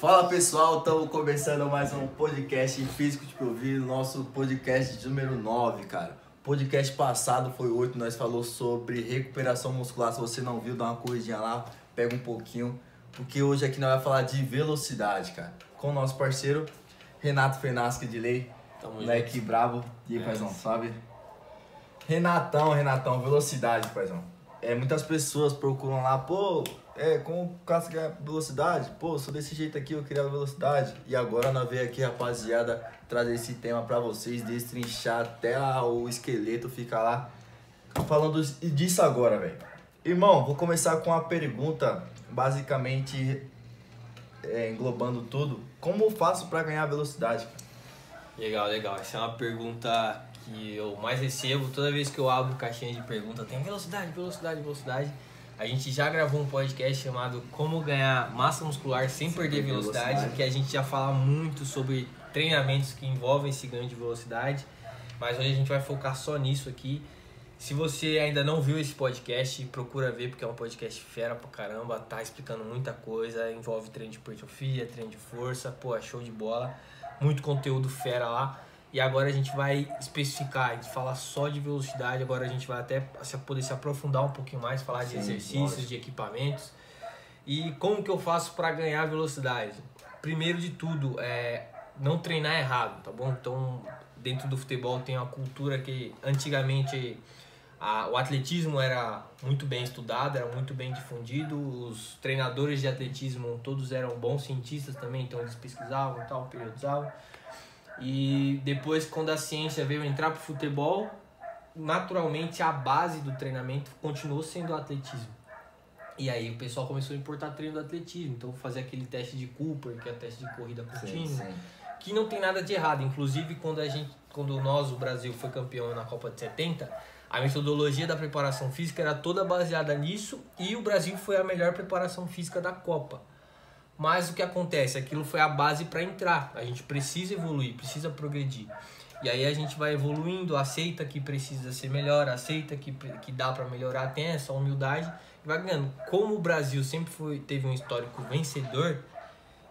Fala pessoal, estamos começando mais um podcast Físico de Ouvido, nosso podcast número 9, cara. Podcast passado foi 8, nós falamos sobre recuperação muscular. Se você não viu, dá uma corridinha lá, pega um pouquinho, porque hoje aqui nós vamos falar de velocidade, cara. Com o nosso parceiro Renato Fernaschi de Lei, moleque brabo. E aí, paizão, sabe? Renatão, velocidade, paizão. Muitas pessoas procuram lá, como o cara ganha velocidade? Pô, sou desse jeito aqui, eu queria velocidade. E agora nós veio aqui, rapaziada, trazer esse tema pra vocês, destrinchar até o esqueleto, ficar lá falando disso agora, velho. Irmão, vou começar com uma pergunta, basicamente englobando tudo. Como eu faço pra ganhar velocidade? Legal. Essa é uma pergunta que eu mais recebo toda vez que eu abro caixinha de pergunta. Tem velocidade. A gente já gravou um podcast chamado Como Ganhar Massa Muscular Sem Perder Velocidade, que a gente já fala muito sobre treinamentos que envolvem esse ganho de velocidade, mas hoje a gente vai focar só nisso aqui. Se você ainda não viu esse podcast, procura ver, porque é um podcast fera pra caramba, tá explicando muita coisa, envolve treino de hipertrofia, treino de força, é show de bola, muito conteúdo fera lá. E agora a gente vai especificar, a gente fala só de velocidade, agora a gente vai até poder se aprofundar um pouquinho mais, falar de exercícios, de equipamentos. E como que eu faço para ganhar velocidade? Primeiro de tudo, não treinar errado, tá bom? Então, dentro do futebol tem uma cultura que antigamente o atletismo era muito bem estudado, era muito bem difundido, os treinadores de atletismo todos eram bons cientistas também, então eles pesquisavam e tal, periodizavam. E depois, quando a ciência veio entrar pro futebol, naturalmente a base do treinamento continuou sendo o atletismo. E aí o pessoal começou a importar treino do atletismo, então fazer aquele teste de Cooper, que é o teste de corrida contínua, que não tem nada de errado. Inclusive, quando o Brasil foi campeão na Copa de 70, a metodologia da preparação física era toda baseada nisso e o Brasil foi a melhor preparação física da Copa. Mas o que acontece? Aquilo foi a base para entrar. A gente precisa evoluir, precisa progredir. E aí a gente vai evoluindo, aceita que precisa ser melhor, aceita que dá para melhorar, tem essa humildade e vai ganhando. Como o Brasil sempre teve um histórico vencedor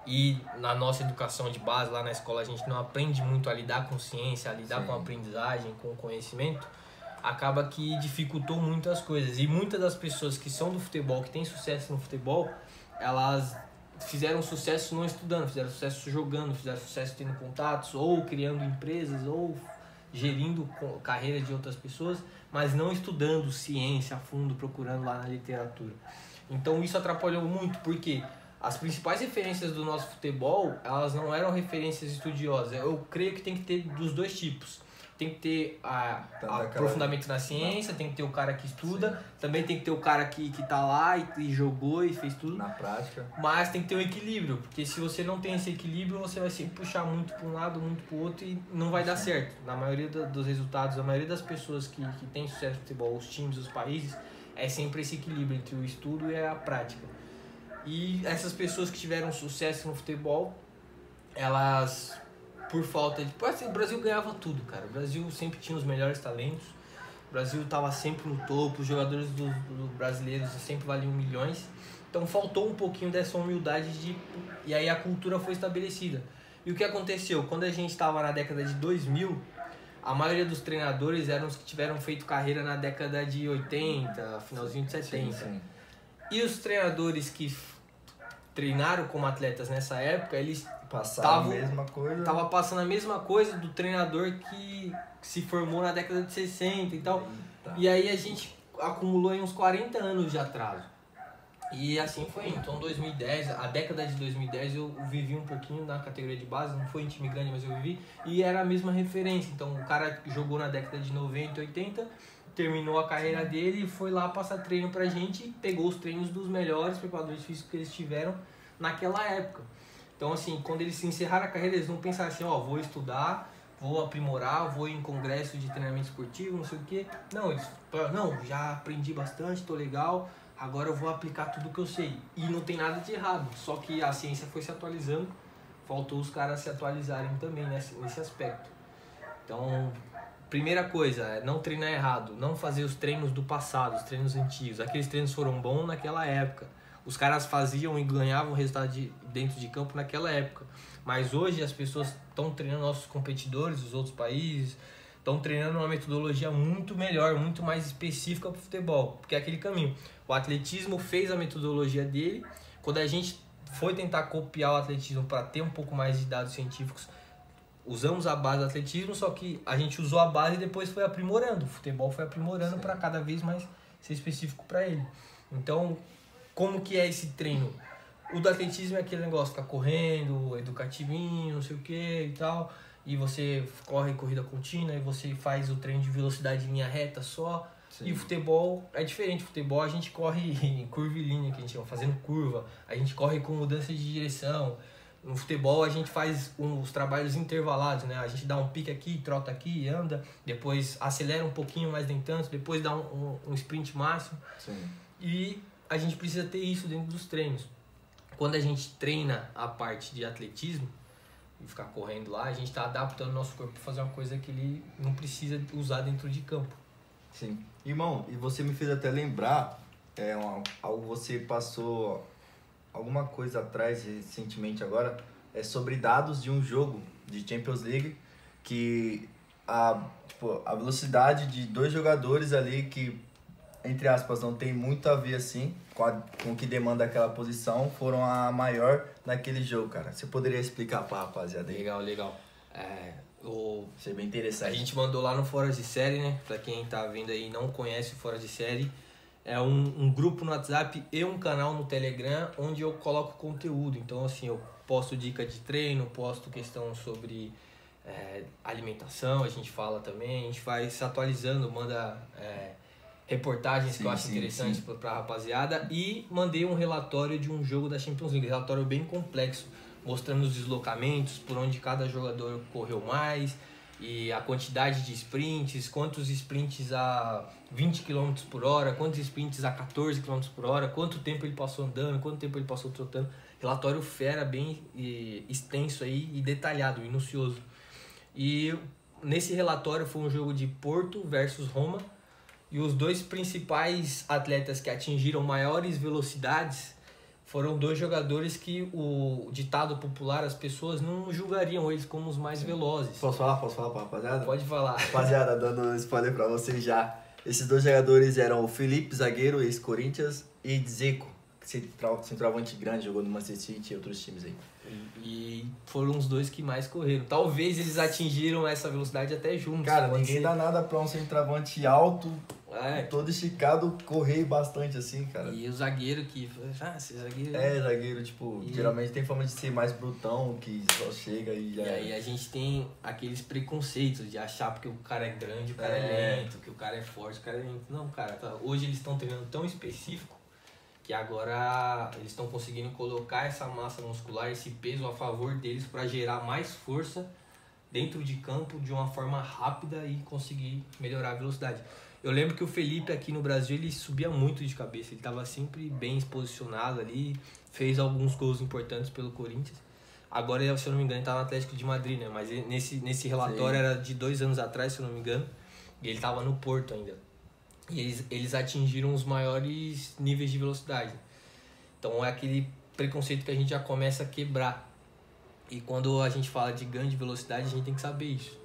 e na nossa educação de base, lá na escola, a gente não aprende muito a lidar com ciência, a lidar com a aprendizagem, com o conhecimento, acaba que dificultou muito as coisas. E muitas das pessoas que são do futebol, que têm sucesso no futebol, elas fizeram sucesso não estudando, fizeram sucesso jogando, fizeram sucesso tendo contatos, ou criando empresas, ou gerindo carreiras de outras pessoas, mas não estudando ciência a fundo, procurando lá na literatura. Então isso atrapalhou muito, porque as principais referências do nosso futebol, elas não eram referências estudiosas. Eu creio que tem que ter dos dois tipos. Tem que ter aprofundamento na ciência, tem que ter o cara que estuda, também tem que ter o cara que tá lá e jogou e fez tudo. Na prática. Mas tem que ter um equilíbrio, porque se você não tem esse equilíbrio, você vai sempre puxar muito para um lado, muito para o outro e não vai dar certo. Na maioria dos resultados, a maioria das pessoas que tem sucesso no futebol, os times, os países, é sempre esse equilíbrio entre o estudo e a prática. E essas pessoas que tiveram sucesso no futebol, elas, por falta de... O Brasil ganhava tudo, cara. O Brasil sempre tinha os melhores talentos. O Brasil estava sempre no topo. Os jogadores do brasileiros sempre valiam milhões. Então faltou um pouquinho dessa humildade e aí a cultura foi estabelecida. E o que aconteceu? Quando a gente estava na década de 2000, a maioria dos treinadores eram os que tiveram feito carreira na década de 80, finalzinho de 70. Sim. E os treinadores que treinaram como atletas nessa época, eles estavam passando a mesma coisa do treinador que se formou na década de 60 e tal. Eita. E aí a gente acumulou em uns 40 anos de atraso. E assim foi. Então 2010, a década de 2010 eu vivi um pouquinho na categoria de base, não foi em time grande, mas eu vivi, e era a mesma referência. Então o cara jogou na década de 90, 80, terminou a carreira dele e foi lá passar treino pra gente e pegou os treinos dos melhores preparadores físicos que eles tiveram naquela época. Então assim, quando eles se encerraram a carreira, eles não pensaram assim, vou estudar, vou aprimorar, vou em congresso de treinamento esportivo, não sei o quê. Não, eles falaram, já aprendi bastante, tô legal, agora eu vou aplicar tudo que eu sei. E não tem nada de errado, só que a ciência foi se atualizando, faltou os caras se atualizarem também nesse aspecto. Então, primeira coisa, é não treinar errado, não fazer os treinos do passado, os treinos antigos. Aqueles treinos foram bons naquela época. os caras faziam e ganhavam resultado dentro de campo naquela época. Mas hoje as pessoas estão treinando, nossos competidores dos outros países, estão treinando uma metodologia muito melhor, muito mais específica para o futebol, porque é aquele caminho. O atletismo fez a metodologia dele, quando a gente foi tentar copiar o atletismo para ter um pouco mais de dados científicos, usamos a base do atletismo, só que a gente usou a base e depois foi aprimorando. O futebol foi aprimorando para cada vez mais ser específico para ele. Então, como que é esse treino? O do atletismo é aquele negócio, ficar correndo, educativinho, não sei o que e tal, e você corre corrida contínua, e você faz o treino de velocidade em linha reta só. Sim. E o futebol é diferente. O futebol a gente corre em curvilínea, que a gente chama, fazendo curva, a gente corre com mudança de direção. No futebol a gente faz os trabalhos intervalados, né? A gente dá um pique aqui, trota aqui, anda, depois acelera um pouquinho, mas nem tanto, depois dá um sprint máximo. Sim. E a gente precisa ter isso dentro dos treinos. Quando a gente treina a parte de atletismo e ficar correndo lá, a gente está adaptando o nosso corpo para fazer uma coisa que ele não precisa usar dentro de campo. Sim. Irmão, e você me fez até lembrar, algo você passou alguma coisa atrás recentemente agora, sobre dados de um jogo de Champions League, que a velocidade de dois jogadores ali que, entre aspas, não tem muito a ver assim com o que demanda aquela posição, foram a maior naquele jogo, cara. Você poderia explicar pra rapaziada aí? Legal. Isso é bem interessante. A gente mandou lá no Fora de Série, né? Pra quem tá vendo aí e não conhece o Fora de Série, é um grupo no WhatsApp e um canal no Telegram onde eu coloco conteúdo. Então, assim, eu posto dica de treino, posto questão sobre alimentação, a gente fala também, a gente vai se atualizando, manda reportagens que eu acho interessantes pra rapaziada, e mandei um relatório de um jogo da Champions League, relatório bem complexo, mostrando os deslocamentos, por onde cada jogador correu mais, e a quantidade de sprints, quantos sprints a 20 km por hora, quantos sprints a 14 km por hora, quanto tempo ele passou andando, quanto tempo ele passou trotando. Relatório fera, bem extenso aí e detalhado, minucioso. E nesse relatório foi um jogo de Porto versus Roma, e os dois principais atletas que atingiram maiores velocidades foram dois jogadores que o ditado popular, as pessoas não julgariam eles como os mais velozes. Posso falar pra rapaziada? Pode falar. Rapaziada, dando spoiler pra vocês já. Esses dois jogadores eram o Felipe, zagueiro, ex-Corinthians, e Dzeko, centroavante grande, jogou no Manchester City e outros times aí. E foram os dois que mais correram. Talvez eles atingiram essa velocidade até juntos. Cara, ninguém dá nada pra um centroavante alto, todo esticado, correr bastante assim, cara. E o zagueiro que... esse zagueiro... zagueiro, tipo, geralmente tem fama de ser mais brutão, que só chega e já... E aí a gente tem aqueles preconceitos de achar porque o cara é grande, o cara é lento, que o cara é forte, o cara é lento. Não, cara, hoje eles estão treinando tão específico que agora eles estão conseguindo colocar essa massa muscular, esse peso a favor deles para gerar mais força dentro de campo de uma forma rápida e conseguir melhorar a velocidade. Eu lembro que o Felipe aqui no Brasil, ele subia muito de cabeça, ele estava sempre bem posicionado ali, fez alguns gols importantes pelo Corinthians. Agora, se eu não me engano, ele está no Atlético de Madrid, né? Mas nesse relatório era de 2 anos atrás, se eu não me engano, e ele estava no Porto ainda. E eles atingiram os maiores níveis de velocidade. Então é aquele preconceito que a gente já começa a quebrar. E quando a gente fala de ganho de velocidade, a gente tem que saber isso.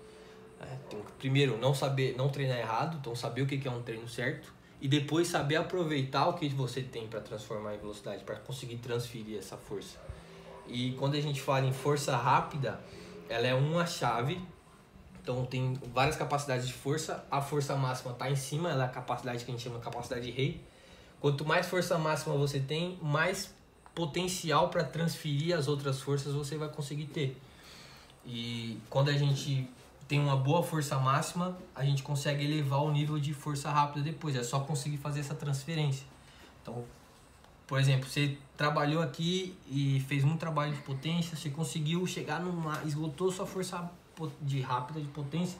Primeiro, não treinar errado, então saber o que é um treino certo. E depois saber aproveitar o que você tem para transformar em velocidade, para conseguir transferir essa força. E quando a gente fala em força rápida, ela é uma chave. Então tem várias capacidades de força, a força máxima está em cima, ela é a capacidade que a gente chama de capacidade rei. Quanto mais força máxima você tem, mais potencial para transferir as outras forças você vai conseguir ter. E quando a gente tem uma boa força máxima, a gente consegue elevar o nível de força rápida depois, é só conseguir fazer essa transferência. Então, por exemplo, você trabalhou aqui e fez muito trabalho de potência, você conseguiu chegar esgotou sua força rápida de potência,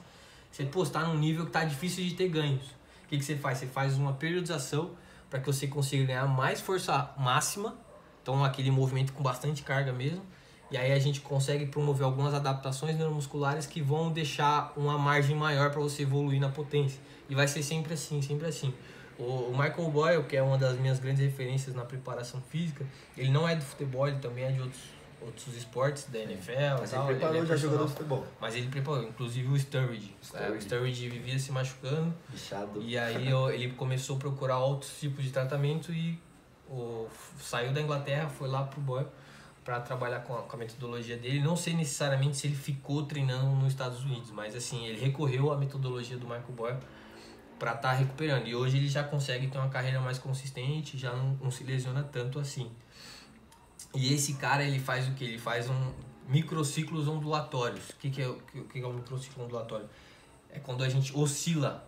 você está num nível que está difícil de ter ganhos. O que você faz? Você faz uma periodização para que você consiga ganhar mais força máxima, então aquele movimento com bastante carga mesmo, e aí a gente consegue promover algumas adaptações neuromusculares que vão deixar uma margem maior para você evoluir na potência. E vai ser sempre assim, sempre assim. O Michael Boyle, que é uma das minhas grandes referências na preparação física, ele não é do futebol, ele também é de outros esportes, da NFL. Mas tal, ele preparou já jogador de profissional. futebol. Mas ele preparou, inclusive o Sturridge. O Sturridge vivia se machucando. Bichado. E aí ele começou a procurar outros tipos de tratamento e saiu da Inglaterra, foi lá pro Boyle para trabalhar com a metodologia dele. Não sei necessariamente se ele ficou treinando nos Estados Unidos, mas assim, ele recorreu à metodologia do Michael Boyle para estar recuperando. E hoje ele já consegue ter uma carreira mais consistente, já não se lesiona tanto assim. E esse cara, ele faz o que? Ele faz microciclos ondulatórios. O que é um microciclo ondulatório? É quando a gente oscila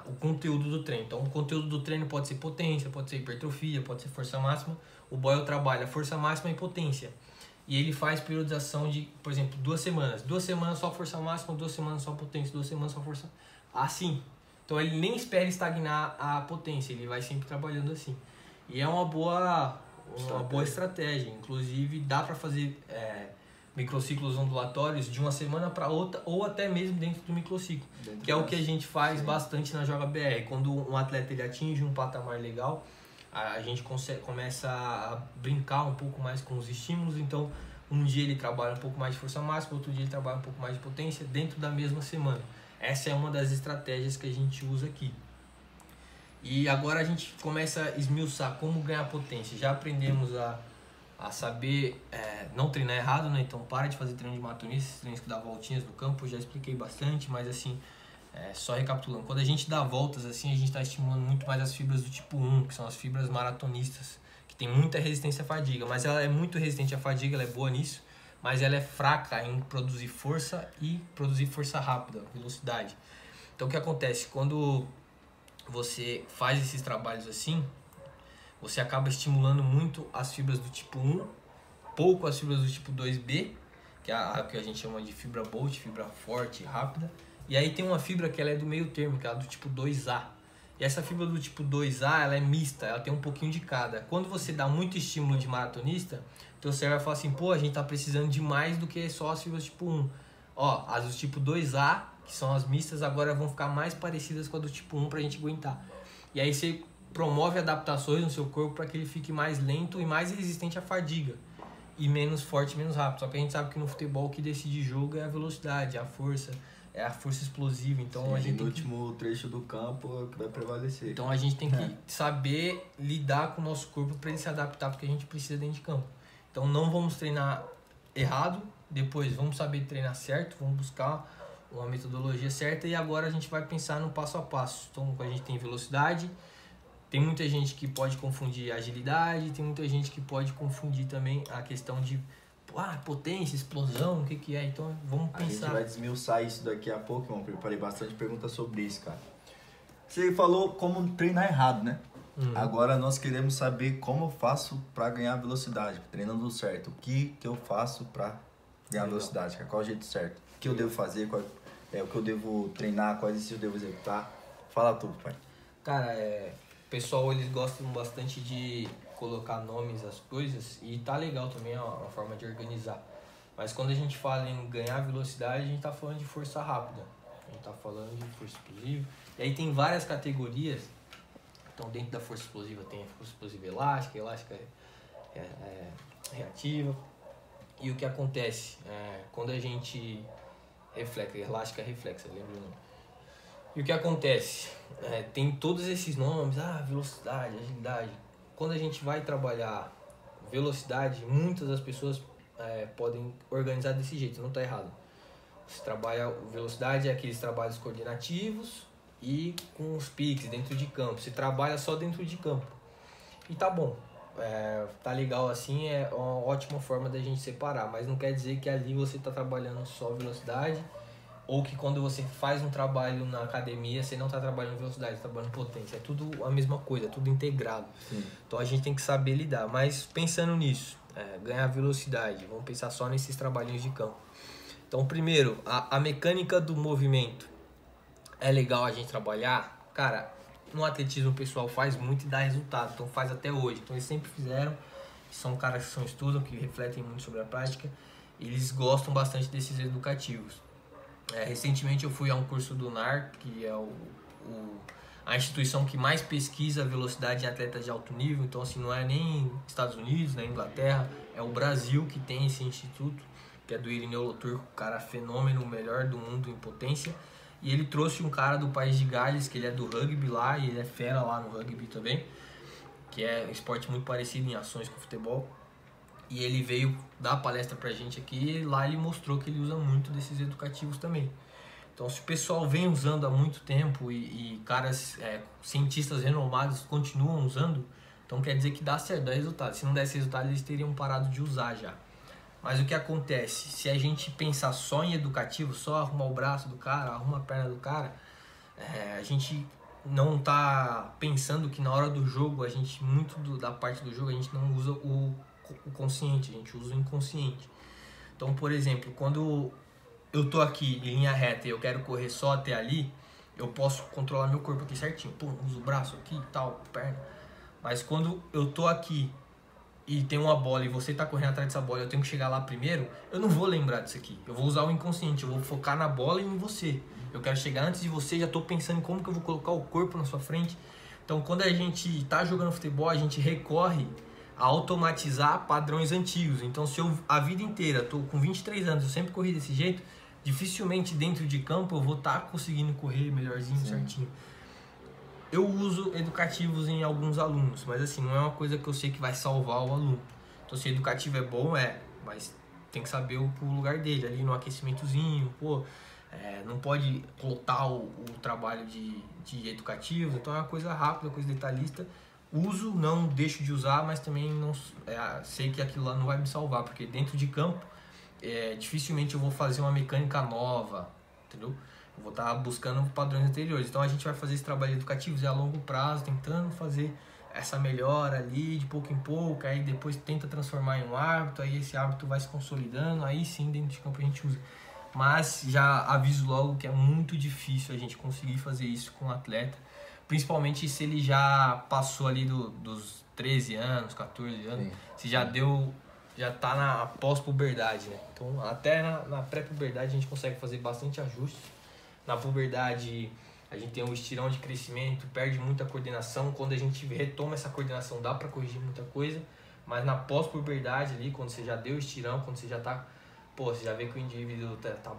o conteúdo do treino. Então, o conteúdo do treino pode ser potência, pode ser hipertrofia, pode ser força máxima. O Boyle trabalha força máxima e potência. E ele faz periodização de, por exemplo, 2 semanas. 2 semanas só força máxima, 2 semanas só potência, 2 semanas só força... Assim. Então, ele nem espera estagnar a potência. Ele vai sempre trabalhando assim. E é uma boa estratégia. Inclusive, dá para fazer microciclos ondulatórios de uma semana para outra ou até mesmo dentro do microciclo, que é o que a gente faz bastante na Joga BR. Quando um atleta ele atinge um patamar legal, a gente começa a brincar um pouco mais com os estímulos. Então, um dia ele trabalha um pouco mais de força máxima, outro dia ele trabalha um pouco mais de potência dentro da mesma semana. Essa é uma das estratégias que a gente usa aqui. E agora a gente começa a esmiuçar como ganhar potência. Já aprendemos a saber não treinar errado, né? Então para de fazer treino de maratonista, esses treinos que dá voltinhas no campo, eu já expliquei bastante, mas assim, só recapitulando. Quando a gente dá voltas assim, a gente está estimulando muito mais as fibras do tipo 1, que são as fibras maratonistas, que tem muita resistência à fadiga, mas ela é muito resistente à fadiga, ela é boa nisso, mas ela é fraca em produzir força e produzir força rápida, velocidade. Então o que acontece? Quando você faz esses trabalhos assim, você acaba estimulando muito as fibras do tipo 1, pouco as fibras do tipo 2B, que é a que a gente chama de fibra Bolt, fibra forte, rápida. E aí tem uma fibra que ela é do meio termo, que é a do tipo 2A. E essa fibra do tipo 2A, ela é mista, ela tem um pouquinho de cada. Quando você dá muito estímulo de maratonista, teu cérebro vai falar assim, pô, a gente tá precisando de mais do que só as fibras tipo 1. Ó, as do tipo 2A, que são as mistas, agora vão ficar mais parecidas com a do tipo 1 pra gente aguentar. E aí você promove adaptações no seu corpo para que ele fique mais lento e mais resistente à fadiga. E menos forte, menos rápido. Só que a gente sabe que no futebol o que decide jogo é a velocidade, a força explosiva. Então sim, a gente no último trecho do campo é o que vai prevalecer. Então a gente tem que saber lidar com o nosso corpo para ele se adaptar porque a gente precisa dentro de campo. Então não vamos treinar errado, depois vamos saber treinar certo, vamos buscar uma metodologia certa e agora a gente vai pensar no passo a passo. Então a gente tem velocidade, tem muita gente que pode confundir agilidade, tem muita gente que pode confundir também a questão de potência, explosão, o que é. Então vamos pensar. A gente vai desmiuçar isso daqui a pouco, irmão. Preparei bastante perguntas sobre isso, cara. Você falou como treinar errado, né? Agora nós queremos saber como eu faço para ganhar velocidade, treinando certo. O que eu faço para ganhar velocidade? Qual é o jeito certo? O que eu devo fazer? O que eu devo treinar? Quais exercícios eu devo executar? Fala tudo, pai. Cara, o pessoal eles gostam bastante de colocar nomes às coisas e tá legal também, é uma forma de organizar. Mas quando a gente fala em ganhar velocidade, a gente tá falando de força rápida, a gente tá falando de força explosiva. E aí tem várias categorias. Então dentro da força explosiva tem a força explosiva elástica reativa. E o que acontece quando a gente elástica reflexa, lembra o nome? E o que acontece? Tem todos esses nomes, velocidade, agilidade. Quando a gente vai trabalhar velocidade, muitas das pessoas podem organizar desse jeito, não está errado. Você trabalha velocidade, é aqueles trabalhos coordenativos e com os piques dentro de campo. Você trabalha só dentro de campo. E tá bom, tá legal assim, é uma ótima forma da gente separar. Mas não quer dizer que ali você está trabalhando só velocidade, ou que quando você faz um trabalho na academia, você não está trabalhando velocidade, está trabalhando potência. É tudo a mesma coisa, é tudo integrado. Sim. Então a gente tem que saber lidar. Mas pensando nisso, ganhar velocidade, vamos pensar só nesses trabalhinhos de campo. Então primeiro, a mecânica do movimento. É legal a gente trabalhar? Cara, no atletismo o pessoal faz muito e dá resultado. Então faz até hoje. Então eles sempre fizeram. São caras que estudam, que refletem muito sobre a prática. Eles gostam bastante desses educativos. Recentemente eu fui a um curso do NAR, que é a instituição que mais pesquisa a velocidade em atletas de alto nível. Então, assim, não é nem Estados Unidos, nem Inglaterra, é o Brasil que tem esse instituto, que é do Irineu Loturco, cara fenômeno, o melhor do mundo em potência. E ele trouxe um cara do país de Gales, que ele é do rugby lá, e ele é fera lá no rugby também, que é um esporte muito parecido em ações com o futebol. E ele veio dar palestra pra gente aqui, e lá ele mostrou que ele usa muito desses educativos também. Então, se o pessoal vem usando há muito tempo e caras, cientistas renomados continuam usando, então quer dizer que dá certo, dá resultado. Se não desse resultado, eles teriam parado de usar já. Mas o que acontece? Se a gente pensar só em educativo, só arrumar o braço do cara, arruma a perna do cara, a gente não tá pensando que na hora do jogo, a gente, da parte do jogo, a gente não usa o consciente, a gente usa o inconsciente. Então, por exemplo, quando eu tô aqui em linha reta e eu quero correr só até ali, eu posso controlar meu corpo aqui certinho. Pum, uso o braço aqui e tal, perna. Mas quando eu tô aqui e tem uma bola e você tá correndo atrás dessa bola, eu tenho que chegar lá primeiro, eu não vou lembrar disso aqui. Eu vou usar o inconsciente, eu vou focar na bola e em você. Eu quero chegar antes de você, já tô pensando em como que eu vou colocar o corpo na sua frente. Então, quando a gente tá jogando futebol, a gente recorre a automatizar padrões antigos. Então, se eu a vida inteira, tô com 23 anos, eu sempre corri desse jeito, dificilmente dentro de campo eu vou estar conseguindo correr melhorzinho, sim, certinho. Eu uso educativos em alguns alunos, mas assim, não é uma coisa que eu sei que vai salvar o aluno. Então, se educativo é bom, mas tem que saber o lugar dele, ali no aquecimentozinho, não pode lotar o trabalho de educativos. Então é uma coisa rápida, coisa detalhista. Uso, não deixo de usar, mas também não sei que aquilo lá não vai me salvar, porque dentro de campo dificilmente eu vou fazer uma mecânica nova, entendeu? Eu vou estar buscando padrões anteriores. Então a gente vai fazer esse trabalho educativo a longo prazo, tentando fazer essa melhora ali de pouco em pouco, aí depois tenta transformar em um hábito, aí esse hábito vai se consolidando, aí sim dentro de campo a gente usa. Mas já aviso logo que é muito difícil a gente conseguir fazer isso com o atleta, principalmente se ele já passou ali dos 13 anos, 14 anos, sim, se já tá na pós-puberdade, né? Então até na pré-puberdade a gente consegue fazer bastante ajustes. Na puberdade a gente tem um estirão de crescimento, perde muita coordenação. Quando a gente retoma essa coordenação dá para corrigir muita coisa, mas na pós-puberdade ali, quando você já deu o estirão, quando você já tá, você já vê que o indivíduo tá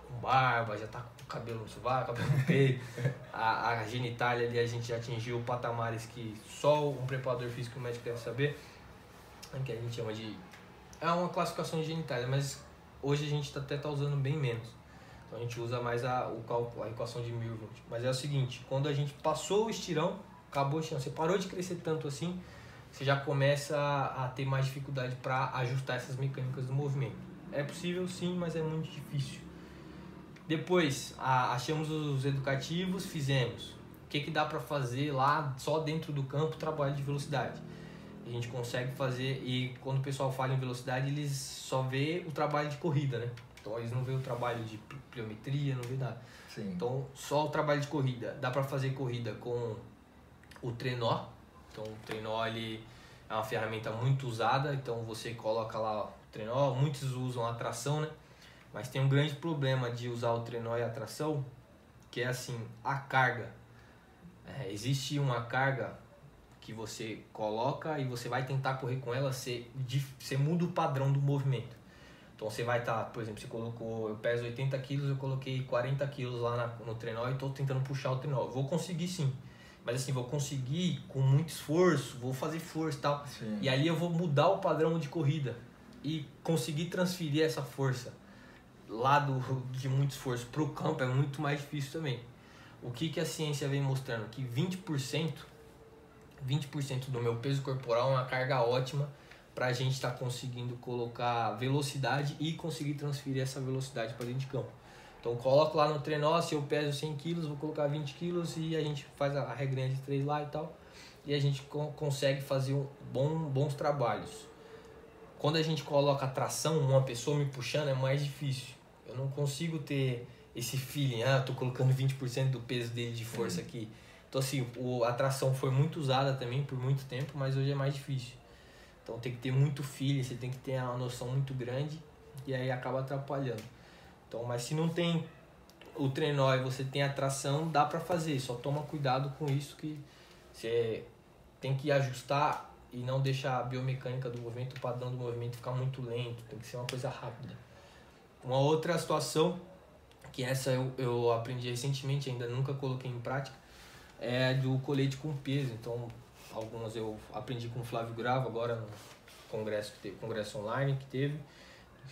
com barba, já tá com o cabelo no sovaco, cabelo no peito, a genitália ali a gente já atingiu patamares que só um preparador físico médico deve saber, que a gente chama de... É uma classificação de genitália, mas hoje a gente até tá usando bem menos. Então a gente usa mais a equação de Milgram. Mas é o seguinte, quando a gente passou o estirão, acabou o estirão, você parou de crescer tanto assim, você já começa a ter mais dificuldade para ajustar essas mecânicas do movimento. É possível sim, mas é muito difícil. Depois, achamos os educativos, fizemos. O que dá para fazer lá, só dentro do campo, trabalho de velocidade. A gente consegue fazer, e quando o pessoal fala em velocidade, eles só vê o trabalho de corrida, né? Então eles não vê o trabalho de pliometria, não vê nada. Sim. Então só o trabalho de corrida. Dá para fazer corrida com o trenó. Então o trenó ele é uma ferramenta muito usada, então você coloca lá o trenó, muitos usam a tração, né? Mas tem um grande problema de usar o trenó e a tração, que é assim, a carga. Existe uma carga que você coloca e você vai tentar correr com ela, você muda o padrão do movimento. Então você vai estar, por exemplo, eu peso 80 quilos, eu coloquei 40 quilos lá no trenó e estou tentando puxar o trenó. Vou conseguir sim, mas assim, vou conseguir com muito esforço, vou fazer força e tal. Sim. E ali eu vou mudar o padrão de corrida e conseguir transferir essa força lá de muito esforço para o campo é muito mais difícil também. O que a ciência vem mostrando? Que 20% do meu peso corporal é uma carga ótima para a gente estar conseguindo colocar velocidade e conseguir transferir essa velocidade para dentro de campo. Então coloco lá no trenó, se eu peso 100 kg, vou colocar 20 kg e a gente faz a regrinha de 3 lá e tal. E a gente consegue fazer bons trabalhos. Quando a gente coloca a tração, uma pessoa me puxando é mais difícil. Eu não consigo ter esse feeling, eu tô colocando 20% do peso dele de força aqui. Então assim, a tração foi muito usada também por muito tempo, mas hoje é mais difícil. Então tem que ter muito feeling, você tem que ter uma noção muito grande e aí acaba atrapalhando. Então, mas se não tem o trenó e você tem a tração, dá pra fazer. Só toma cuidado com isso que você tem que ajustar e não deixar a biomecânica do movimento, o padrão do movimento ficar muito lento. Tem que ser uma coisa rápida. Uma outra situação, que essa eu aprendi recentemente, ainda nunca coloquei em prática, é do colete com peso. Então, algumas eu aprendi com o Flávio Grava, agora no congresso online que teve,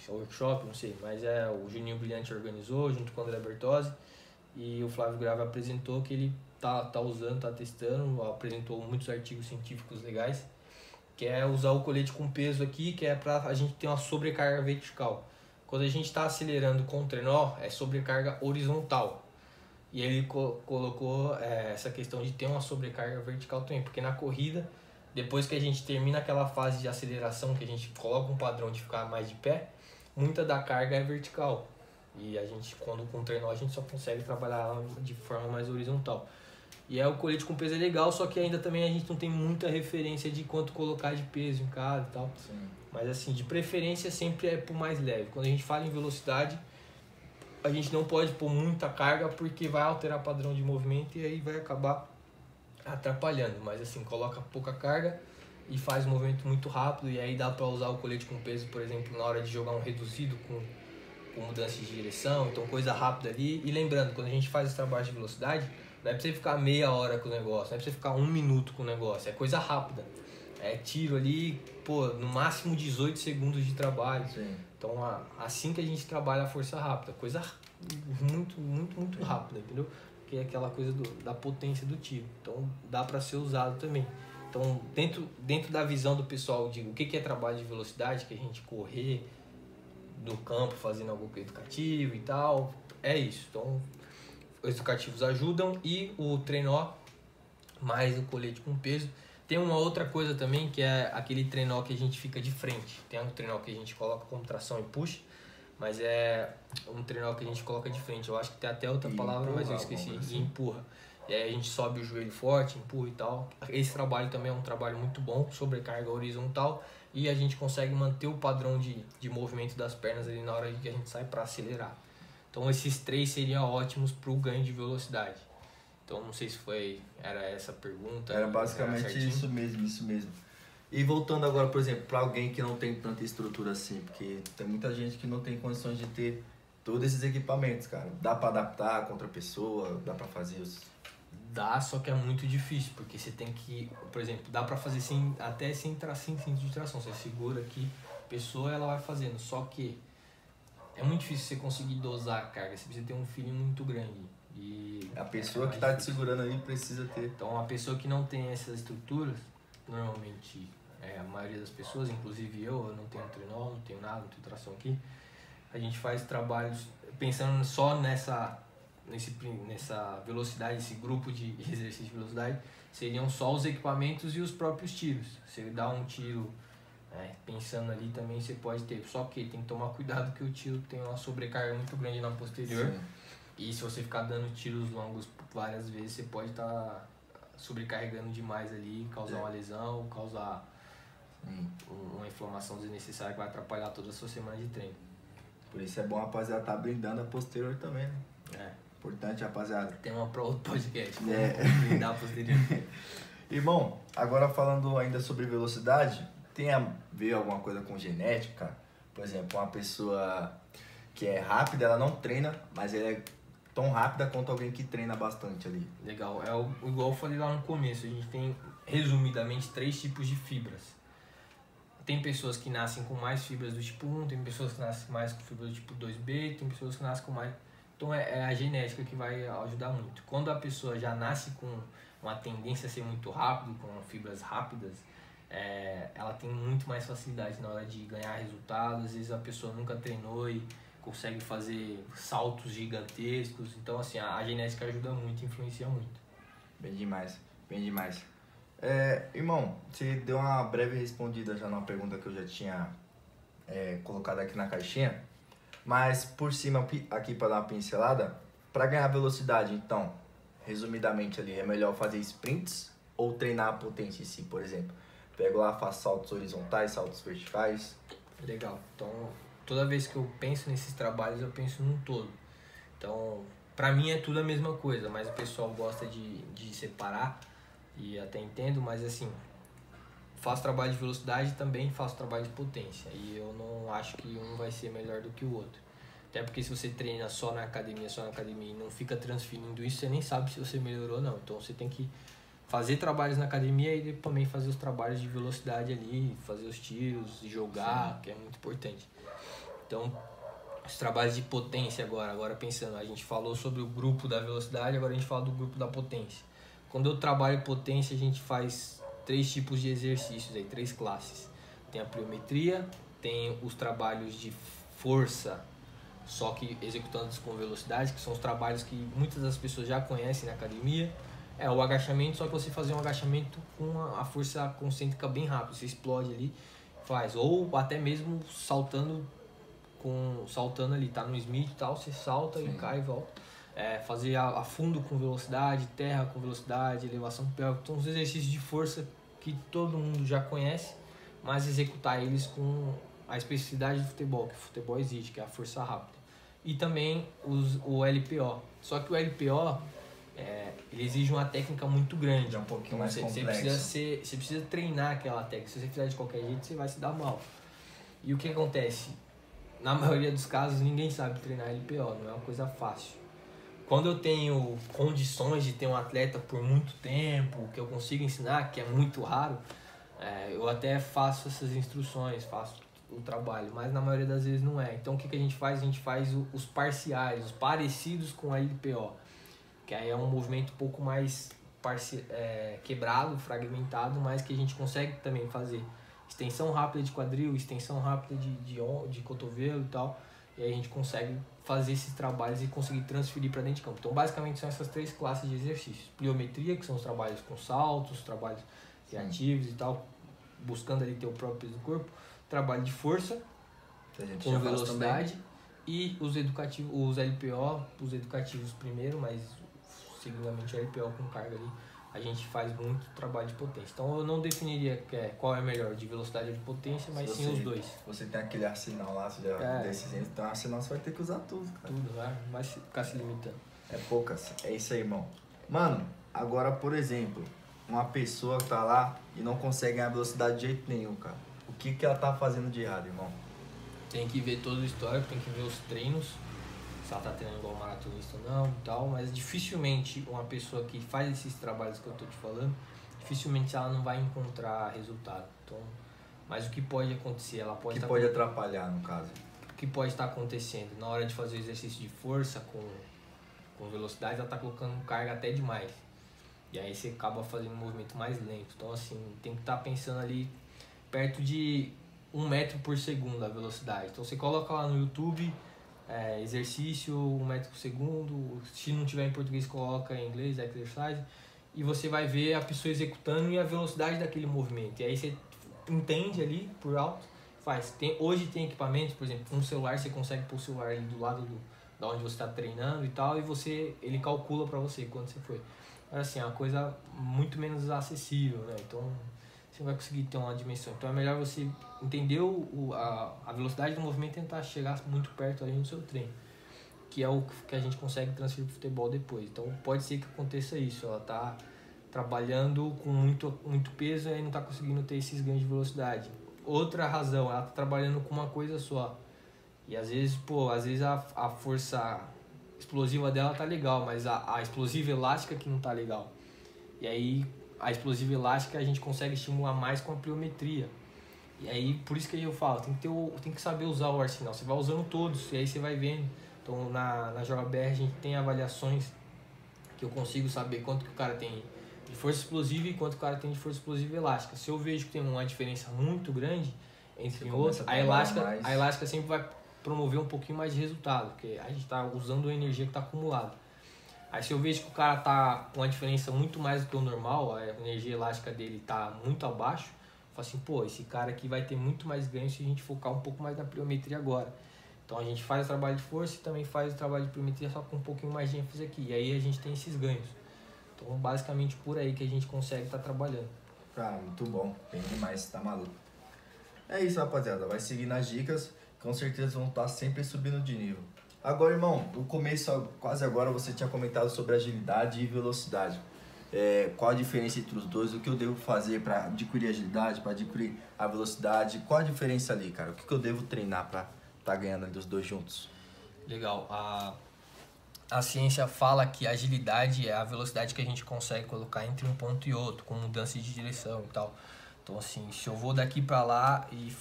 workshop, não sei, mas o Juninho Brilhante organizou junto com o André Bertozzi, e o Flávio Grava apresentou que ele tá usando, tá testando, apresentou muitos artigos científicos legais, que é usar o colete com peso aqui, que é para a gente ter uma sobrecarga vertical. Quando a gente está acelerando com o trenó, é sobrecarga horizontal. E ele colocou essa questão de ter uma sobrecarga vertical também, porque na corrida, depois que a gente termina aquela fase de aceleração, que a gente coloca um padrão de ficar mais de pé, muita da carga é vertical. E a gente, quando com o trenó, a gente só consegue trabalhar de forma mais horizontal. E o colete com peso é legal, só que ainda também a gente não tem muita referência de quanto colocar de peso em cada e tal. Sim. Mas assim, de preferência sempre é por mais leve. Quando a gente fala em velocidade, a gente não pode pôr muita carga porque vai alterar o padrão de movimento e aí vai acabar atrapalhando. Mas assim, coloca pouca carga e faz um movimento muito rápido, e aí dá para usar o colete com peso, por exemplo, na hora de jogar um reduzido com mudança de direção, então coisa rápida ali. E lembrando, quando a gente faz esse trabalho de velocidade, não é pra você ficar meia hora com o negócio, não é pra você ficar 1 minuto com o negócio, é coisa rápida. É tiro ali, pô, no máximo 18 segundos de trabalho. Sim. Então, assim que a gente trabalha a força rápida, coisa muito, muito, muito rápida, entendeu? Que é aquela coisa da potência do tiro. Então, dá pra ser usado também. Então, dentro da visão do pessoal de o que é trabalho de velocidade, que a gente correr do campo fazendo algo educativo e tal, é isso. Então, os educativos ajudam, e o trenó mais o colete com peso. Tem uma outra coisa também, que é aquele trenó que a gente fica de frente. Tem um trenó que a gente coloca como tração e puxa, mas é um trenó que a gente coloca de frente. Eu acho que tem até outra palavra, mas eu esqueci. E empurra. E aí a gente sobe o joelho forte, empurra e tal. Esse trabalho também é um trabalho muito bom, sobrecarga horizontal, e a gente consegue manter o padrão de movimento das pernas ali na hora que a gente sai para acelerar. Então esses 3 seriam ótimos para o ganho de velocidade. Então não sei se era essa a pergunta. Era basicamente isso mesmo. E voltando agora, por exemplo, para alguém que não tem tanta estrutura assim, porque tem muita gente que não tem condições de ter todos esses equipamentos, cara. Dá para adaptar com outra pessoa, dá para fazer os... Dá, só que é muito difícil, porque você tem que, por exemplo, dá para fazer até sem cinto de tração. Você segura aqui, a pessoa ela vai fazendo, só que é muito difícil você conseguir dosar a carga, você precisa ter um feeling muito grande. E a pessoa que está te segurando ali precisa ter. Então, a pessoa que não tem essas estruturas, normalmente a maioria das pessoas, inclusive eu não tenho trenó, não tenho nada, não tenho tração aqui, a gente faz trabalhos pensando só nessa velocidade, esse grupo de exercício de velocidade, seriam só os equipamentos e os próprios tiros. Você dá um tiro pensando ali também, você pode ter, só que tem que tomar cuidado que o tiro tem uma sobrecarga muito grande na posterior. Sim. E se você ficar dando tiros longos várias vezes, você pode estar sobrecarregando demais ali, causar uma lesão, causar uma inflamação desnecessária que vai atrapalhar toda a sua semana de treino. Por isso é bom, rapaziada, estar blindando a posterior também, né? Importante, rapaziada. Tem uma para outro podcast, blindar a posterior. Irmão, agora falando ainda sobre velocidade, tem a ver alguma coisa com genética? Por exemplo, uma pessoa que é rápida, ela não treina, mas ela é tão rápida quanto alguém que treina bastante ali. Legal, igual eu falei lá no começo, a gente tem resumidamente 3 tipos de fibras. Tem pessoas que nascem com mais fibras do tipo 1, tem pessoas que nascem mais com fibras do tipo 2B, tem pessoas que nascem com mais... Então é a genética que vai ajudar muito. Quando a pessoa já nasce com uma tendência a ser muito rápido, com fibras rápidas, ela tem muito mais facilidade na hora de ganhar resultados. Às vezes a pessoa nunca treinou e consegue fazer saltos gigantescos. Então assim, a genética ajuda muito, influencia muito. Bem demais, bem demais. Irmão, você deu uma breve respondida já numa pergunta que eu já tinha colocado aqui na caixinha, mas por cima aqui para dar uma pincelada, para ganhar velocidade, então, resumidamente ali, é melhor fazer sprints ou treinar a potência em si, por exemplo? Pego lá, faço saltos horizontais, saltos verticais. Legal, então toda vez que eu penso nesses trabalhos eu penso num todo. Então Pra mim é tudo a mesma coisa, mas o pessoal gosta de separar e até entendo, mas assim, faço trabalho de velocidade e também faço trabalho de potência. E eu não acho que um vai ser melhor do que o outro. Até porque se você treina só na academia e não fica transferindo isso, você nem sabe se você melhorou ou não. Então você tem que fazer trabalhos na academia e também fazer os trabalhos de velocidade ali, fazer os tiros, jogar, que é muito importante. Então, os trabalhos de potência agora pensando, a gente falou sobre o grupo da velocidade, agora a gente fala do grupo da potência. Quando eu trabalho potência, a gente faz 3 tipos de exercícios, aí, 3 classes. Tem a pliometria, tem os trabalhos de força, só que executados com velocidade, que são os trabalhos que muitas das pessoas já conhecem na academia. É o agachamento, só que você fazer um agachamento com a força concêntrica bem rápido, você explode ali, faz. Ou até mesmo saltando ali, tá no Smith e tal, você salta e cai e volta. Fazer a fundo com velocidade, terra com velocidade, elevação pélvica, então os exercícios de força que todo mundo já conhece, mas executar eles com a especificidade do futebol, que o futebol exige, que é a força rápida. E também o LPO. Só que o LPO, ele exige uma técnica muito grande. É um pouquinho mais complexo. Você precisa treinar aquela técnica. Se você fizer de qualquer jeito, você vai se dar mal. E o que acontece? Na maioria dos casos, ninguém sabe treinar LPO, não é uma coisa fácil. Quando eu tenho condições de ter um atleta por muito tempo, que eu consigo ensinar, que é muito raro, eu até faço essas instruções, faço o trabalho, mas na maioria das vezes não é. Então o que a gente faz? A gente faz os parciais, os parecidos com a LPO, que aí é um movimento um pouco mais quebrado, fragmentado, mas que a gente consegue também fazer extensão rápida de quadril, extensão rápida de cotovelo e tal, e aí a gente consegue fazer esses trabalhos e conseguir transferir para dentro de campo. Então basicamente são essas 3 classes de exercícios: pliometria, que são os trabalhos com saltos, trabalhos reativos e tal, buscando ali ter o próprio peso do corpo, trabalho de força com velocidade e os LPO, os educativos primeiro, mas segundamente o LPO com carga ali. A gente faz muito trabalho de potência. Então eu não definiria qual é melhor, de velocidade ou de potência, mas sim os dois. Você tem aquele arsenal lá, você já desses, então arsenal você vai ter que usar tudo, cara. Tudo, vai, não vai ficar se limitando. É poucas, é isso aí, irmão. Mano, agora, por exemplo, uma pessoa que tá lá e não consegue ganhar velocidade de jeito nenhum, cara. O que ela tá fazendo de errado, irmão? Tem que ver todo o histórico, tem que ver os treinos, se ela tá treinando igual maratonista ou não e tal, mas dificilmente uma pessoa que faz esses trabalhos que eu tô te falando, dificilmente ela não vai encontrar resultado. Então, mas o que pode acontecer? Ela pode pode atrapalhar, no caso? O que pode estar acontecendo? Na hora de fazer o exercício de força com velocidade, ela tá colocando carga até demais. E aí você acaba fazendo um movimento mais lento. Então, assim, tem que estar pensando ali perto de 1 metro por segundo a velocidade. Então, você coloca lá no YouTube... exercício 1 metro por segundo, se não tiver em português coloca em inglês, exercise, e você vai ver a pessoa executando e a velocidade daquele movimento, e aí você entende ali por alto, faz. Hoje tem equipamentos, por exemplo, com um celular você consegue pôr o celular ali do lado da onde você está treinando e tal, e ele calcula para você quando você foi. Mas assim, é uma coisa muito menos acessível, né? Então você não vai conseguir ter uma dimensão. Então é melhor você entender a velocidade do movimento e tentar chegar muito perto ali no seu treino, que é o que a gente consegue transferir para o futebol depois. Então pode ser que aconteça isso, ela está trabalhando com muito peso e não está conseguindo ter esses ganhos de velocidade. Outra razão, ela está trabalhando com uma coisa só. E às vezes a força explosiva dela tá legal, mas a explosiva elástica que não tá legal. E aí a explosiva elástica a gente consegue estimular mais com a pliometria. E aí por isso que eu falo, tem que saber usar o arsenal. Você vai usando todos e aí você vai vendo. Então na JBR a gente tem avaliações que eu consigo saber quanto que o cara tem de força explosiva e quanto o cara tem de força explosiva elástica. Se eu vejo que tem uma diferença muito grande entre outros, a elástica sempre vai promover um pouquinho mais de resultado, porque a gente está usando a energia que está acumulada. Aí se eu vejo que o cara tá com uma diferença muito mais do que o normal, a energia elástica dele tá muito abaixo, eu falo assim, pô, esse cara aqui vai ter muito mais ganho se a gente focar um pouco mais na pliometria agora. Então a gente faz o trabalho de força e também faz o trabalho de pliometria só com um pouquinho mais de ênfase aqui. E aí a gente tem esses ganhos. Então basicamente por aí que a gente consegue estar trabalhando. Cara, muito bom. Bem demais, tá maluco. É isso, rapaziada. Vai seguindo as dicas. Com certeza vão estar sempre subindo de nível. Agora, irmão, no começo, quase agora, você tinha comentado sobre agilidade e velocidade. Qual a diferença entre os dois? O que eu devo fazer para adquirir agilidade, para adquirir a velocidade? Qual a diferença ali, cara? O que eu devo treinar para estar ganhando ali os dois juntos? Legal. A ciência fala que a agilidade é a velocidade que a gente consegue colocar entre um ponto e outro, com mudança de direção e tal. Então, assim, se eu vou daqui para lá e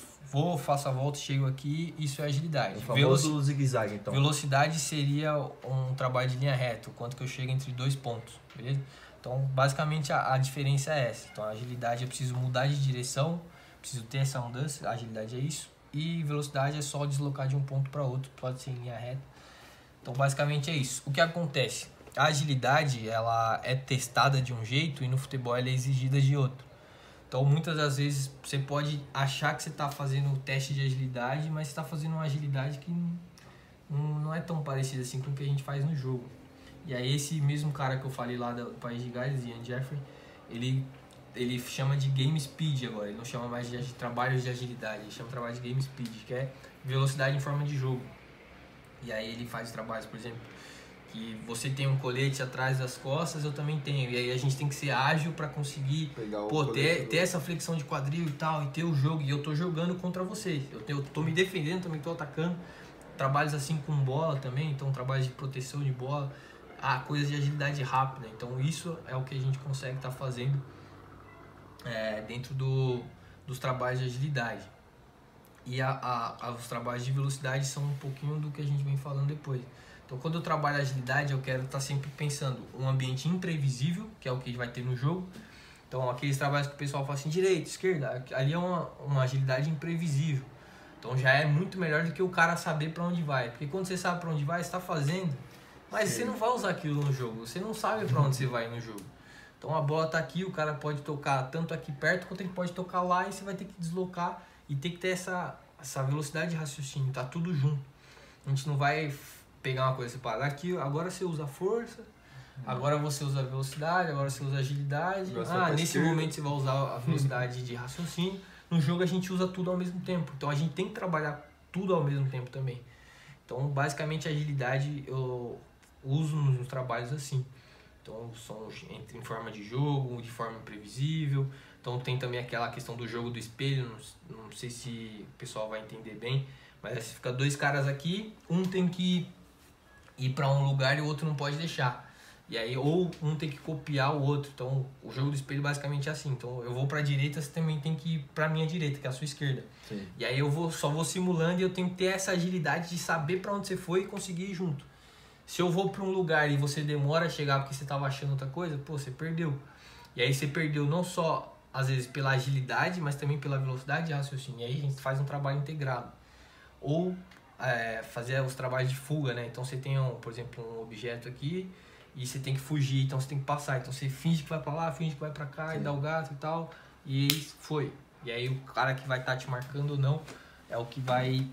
faço a volta e chego aqui, isso é agilidade. O famoso zigue-zague, então. Velocidade seria um trabalho de linha reta, o quanto que eu chego entre dois pontos, beleza? Então, basicamente, a diferença é essa. Então, a agilidade eu preciso mudar de direção, preciso ter essa mudança, a agilidade é isso. E velocidade é só deslocar de um ponto para outro, pode ser em linha reta. Então, basicamente é isso. O que acontece? A agilidade, ela é testada de um jeito e no futebol ela é exigida de outro. Então, muitas das vezes, você pode achar que você está fazendo o teste de agilidade, mas você está fazendo uma agilidade que não é tão parecida assim com o que a gente faz no jogo. E aí, esse mesmo cara que eu falei lá do País de Gales, Ian Jeffrey, ele chama de Game Speed agora. Ele não chama mais de trabalhos de agilidade, ele chama de trabalho de Game Speed, que é velocidade em forma de jogo. E aí ele faz trabalhos, por exemplo, que você tem um colete atrás das costas, eu também tenho. E aí a gente tem que ser ágil para conseguir ter essa flexão de quadril e tal, e ter o jogo. E eu tô jogando contra vocês. Eu tô me defendendo, também tô atacando. Trabalhos assim com bola também, então trabalhos de proteção de bola. Coisas de agilidade rápida. Então isso é o que a gente consegue estar fazendo dentro dos trabalhos de agilidade. E os trabalhos de velocidade são um pouquinho do que a gente vem falando depois. Então, quando eu trabalho agilidade, eu quero estar sempre pensando um ambiente imprevisível, que é o que vai ter no jogo. Então, aqueles trabalhos que o pessoal fala assim, direita, esquerda, ali é uma agilidade imprevisível. Então, já é muito melhor do que o cara saber para onde vai. Porque quando você sabe para onde vai, você está fazendo, mas Sim. Você não vai usar aquilo no jogo. Você não sabe para onde você vai no jogo. Então, a bola está aqui, o cara pode tocar tanto aqui perto, quanto ele pode tocar lá, e você vai ter que deslocar e tem que ter essa velocidade de raciocínio, tá tudo junto. A gente não vai pegar uma coisa separada. Aqui, agora você usa força, agora você usa velocidade, agora você usa agilidade. Nesse momento você vai usar a velocidade de raciocínio. No jogo a gente usa tudo ao mesmo tempo. Então a gente tem que trabalhar tudo ao mesmo tempo também. Então basicamente a agilidade eu uso nos trabalhos assim. Então são em forma de jogo, de forma imprevisível. Então tem também aquela questão do jogo do espelho, não sei se o pessoal vai entender bem, mas assim, fica dois caras aqui, um tem que ir para um lugar e o outro não pode deixar. E aí ou um tem que copiar o outro. Então o jogo do espelho basicamente é assim. Então eu vou para a direita, você também tem que ir para a minha direita, que é a sua esquerda. Sim. E aí eu só vou simulando e eu tenho que ter essa agilidade de saber para onde você foi e conseguir ir junto. Se eu vou para um lugar e você demora a chegar porque você estava achando outra coisa, você perdeu. E aí você perdeu não só às vezes pela agilidade, mas também pela velocidade de raciocínio. E aí a gente faz um trabalho integrado. Ou fazer os trabalhos de fuga, né? Então você tem, por exemplo, um objeto aqui e você tem que fugir, então você tem que passar. Então você finge que vai pra lá, finge que vai pra cá, Sim. E dá o gato e tal. E foi. E aí o cara que vai estar te marcando ou não é o que vai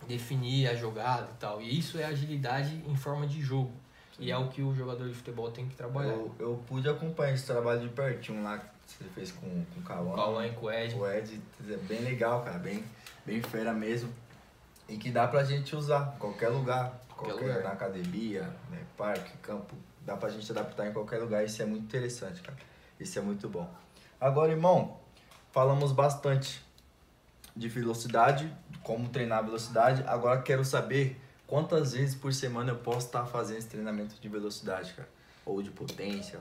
definir a jogada e tal. E isso é agilidade em forma de jogo. E é o que o jogador de futebol tem que trabalhar. Eu pude acompanhar esse trabalho de pertinho lá que você fez com o Cauã. O Cauã e com o Ed. O Ed é bem legal, cara. Bem fera mesmo. E que dá pra gente usar em qualquer lugar. Na academia, né, parque, campo. Dá pra gente adaptar em qualquer lugar. Isso é muito interessante, cara. Isso é muito bom. Agora, irmão, falamos bastante de velocidade, como treinar a velocidade. Agora quero saber quantas vezes por semana eu posso estar fazendo esse treinamento de velocidade, cara? Ou de potência.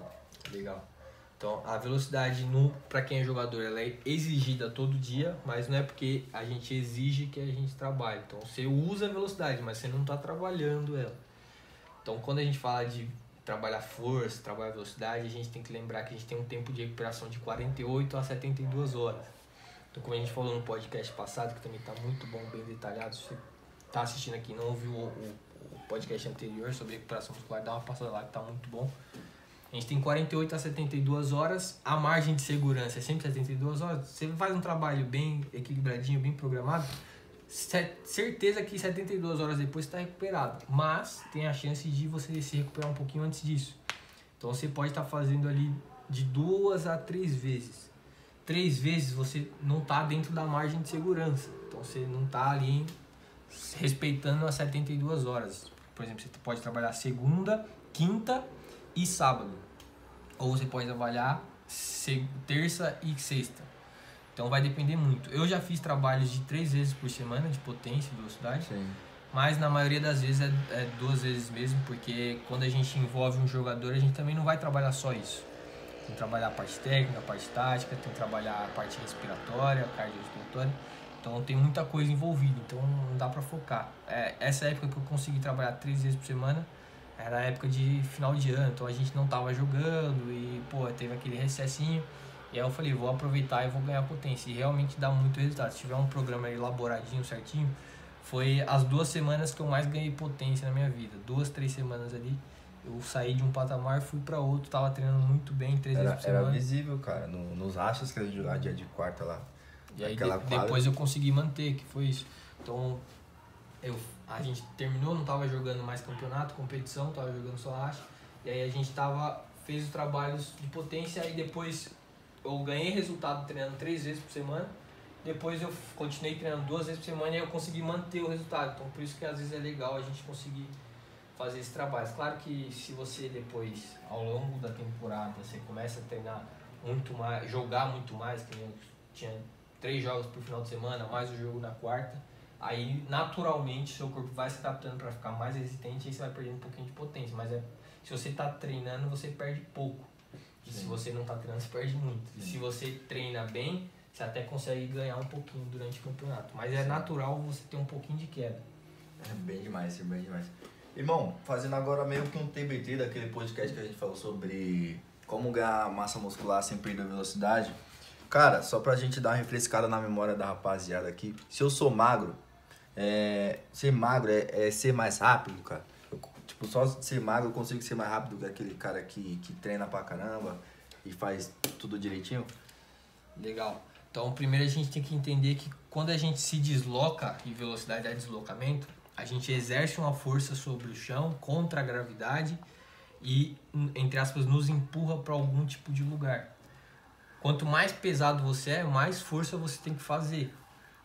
Legal. Então, a velocidade, para quem é jogador, ela é exigida todo dia, mas não é porque a gente exige que a gente trabalhe. Então, você usa a velocidade, mas você não está trabalhando ela. Então, quando a gente fala de trabalhar força, trabalhar velocidade, a gente tem que lembrar que a gente tem um tempo de recuperação de 48 a 72 horas. Então, como a gente falou no podcast passado, que também está muito bom, bem detalhado, se você está assistindo aqui e não ouviu o podcast anterior sobre recuperação muscular, dá uma passada lá que está muito bom. A gente tem 48 a 72 horas, a margem de segurança é sempre 72 horas. Você faz um trabalho bem equilibradinho, bem programado, certeza que 72 horas depois está recuperado. Mas tem a chance de você se recuperar um pouquinho antes disso. Então você pode estar fazendo ali de 2 a 3 vezes. 3 vezes você não está dentro da margem de segurança. Então você não está ali respeitando as 72 horas. Por exemplo, você pode trabalhar segunda, quinta e sábado. Ou você pode trabalhar terça e sexta. Então vai depender muito. Eu já fiz trabalhos de 3 vezes por semana de potência e velocidade. Sim. Mas na maioria das vezes é 2 vezes mesmo, porque quando a gente envolve um jogador, a gente também não vai trabalhar só isso. Tem que trabalhar a parte técnica, a parte tática, tem que trabalhar a parte respiratória, cardiorrespiratória. Então tem muita coisa envolvida, então não dá pra focar. Essa época que eu consegui trabalhar 3 vezes por semana era a época de final de ano, então a gente não tava jogando e teve aquele recessinho. E aí eu falei, vou aproveitar e vou ganhar potência. E realmente dá muito resultado. Se tiver um programa elaboradinho, certinho, foi as 2 semanas que eu mais ganhei potência na minha vida. 2, 3 semanas ali. Eu saí de um patamar, fui pra outro, tava treinando muito bem, 3 vezes por semana. Era visível, cara, nos rachas que a gente jogava dia de quarta lá. E aí depois eu consegui manter, que foi isso. Então a gente terminou, não tava jogando mais campeonato, competição, tava jogando só racha. E aí a gente fez os trabalhos de potência e depois eu ganhei resultado treinando 3 vezes por semana. Depois eu continuei treinando 2 vezes por semana e aí eu consegui manter o resultado. Então por isso que às vezes é legal a gente conseguir fazer esse trabalho. Claro que se você depois, ao longo da temporada, você começa a treinar muito mais, jogar muito mais, que eu tinha 3 jogos por final de semana, mais o jogo na quarta, aí naturalmente seu corpo vai se adaptando para ficar mais resistente e aí você vai perdendo um pouquinho de potência. Mas se você está treinando, você perde pouco. E se você não está treinando, você perde muito. E se você treina bem, você até consegue ganhar um pouquinho durante o campeonato. Mas é natural você ter um pouquinho de queda. É bem demais. Irmão, fazendo agora meio que um TBT daquele podcast que a gente falou sobre como ganhar massa muscular sem perder velocidade. Cara, só pra gente dar uma refrescada na memória da rapaziada aqui. Se eu sou magro, ser magro é ser mais rápido, cara. Só ser magro eu consigo ser mais rápido que aquele cara que treina pra caramba e faz tudo direitinho. Legal. Então, primeiro a gente tem que entender que quando a gente se desloca, e velocidade é deslocamento, a gente exerce uma força sobre o chão contra a gravidade e, entre aspas, nos empurra para algum tipo de lugar. Quanto mais pesado você é, mais força você tem que fazer.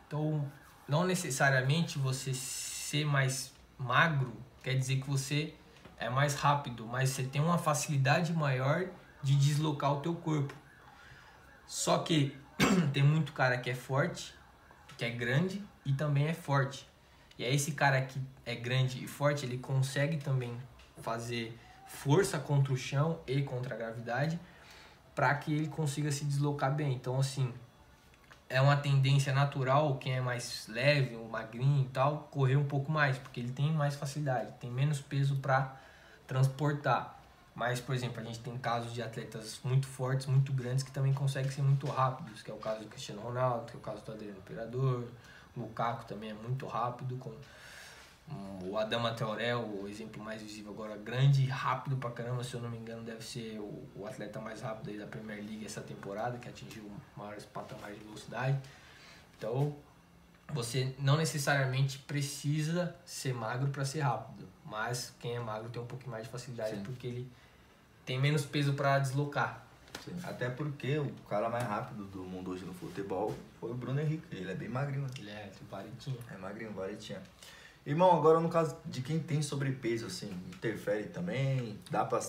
Então, não necessariamente você ser mais magro quer dizer que você é mais rápido, mas você tem uma facilidade maior de deslocar o teu corpo. Só que tem muito cara que é forte, que é grande e também é forte. E aí esse cara que é grande e forte, ele consegue também fazer força contra o chão e contra a gravidade para que ele consiga se deslocar bem. Então, assim, é uma tendência natural, quem é mais leve, um magrinho e tal, correr um pouco mais, porque ele tem mais facilidade, tem menos peso para transportar. Mas, por exemplo, a gente tem casos de atletas muito fortes, muito grandes, que também conseguem ser muito rápidos, que é o caso do Cristiano Ronaldo, que é o caso do Adriano Imperador, o Lukaku também é muito rápido, com o Adama Traoré, o exemplo mais visível agora, grande e rápido pra caramba, se eu não me engano, deve ser o atleta mais rápido aí da Premier League essa temporada, que atingiu maiores patamares de velocidade. Então, você não necessariamente precisa ser magro para ser rápido, mas quem é magro tem um pouquinho mais de facilidade. Sim. Porque ele tem menos peso para deslocar. Sim. Até porque o cara mais rápido do mundo hoje no futebol foi o Bruno Henrique. Ele é bem magrinho. Ele é varetinha. É magrinho, varetinha. Irmão, agora no caso de quem tem sobrepeso, assim, interfere também? Dá pra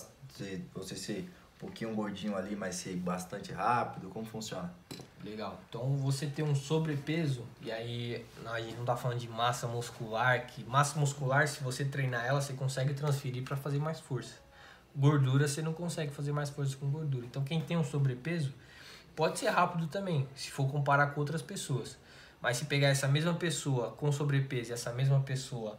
você ser um pouquinho gordinho ali, mas ser bastante rápido? Como funciona? Legal. Então você tem um sobrepeso, e aí a gente não tá falando de massa muscular, que massa muscular, se você treinar ela, você consegue transferir para fazer mais força. Gordura, você não consegue fazer mais força com gordura. Então quem tem um sobrepeso pode ser rápido também, se for comparar com outras pessoas. Mas se pegar essa mesma pessoa com sobrepeso e essa mesma pessoa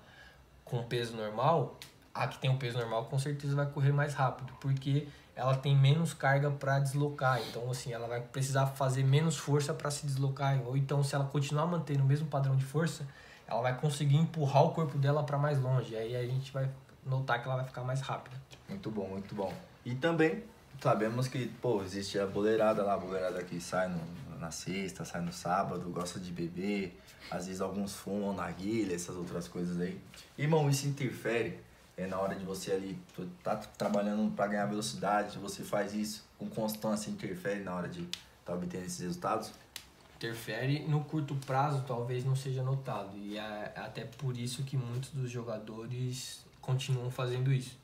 com peso normal, a que tem um peso normal com certeza vai correr mais rápido, porque ela tem menos carga para deslocar. Então, assim, ela vai precisar fazer menos força para se deslocar. Ou então, se ela continuar mantendo o mesmo padrão de força, ela vai conseguir empurrar o corpo dela para mais longe. Aí a gente vai notar que ela vai ficar mais rápida. Muito bom, muito bom. E também sabemos que, existe a boleirada lá, a boleirada que sai na sexta, sai no sábado, gosta de beber, às vezes alguns fumam narguilha, essas outras coisas aí. Irmão, isso interfere na hora de você ali tá trabalhando para ganhar velocidade, você faz isso com constância, interfere na hora de estar obtendo esses resultados? interfere. No curto prazo talvez não seja notado. E é até por isso que muitos dos jogadores continuam fazendo isso.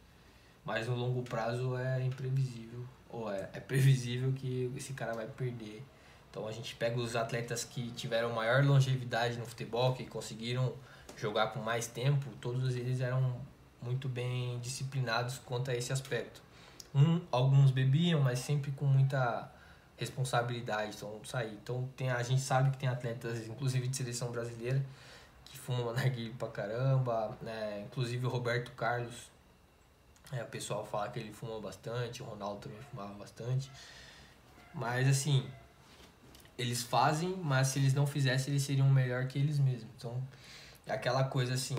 Mas no longo prazo é imprevisível. Ou é previsível que esse cara vai perder. Então a gente pega os atletas que tiveram maior longevidade no futebol, que conseguiram jogar por mais tempo, todos eles eram muito bem disciplinados quanto a esse aspecto. Alguns bebiam, mas sempre com muita responsabilidade, então sair. Então a gente sabe que tem atletas, inclusive de seleção brasileira, que fumam narguilé pra caramba, né? Inclusive o Roberto Carlos, o pessoal fala que ele fuma bastante, o Ronaldo também fumava bastante. Mas assim, eles fazem, mas se eles não fizessem, eles seriam melhor que eles mesmos. Então é aquela coisa assim,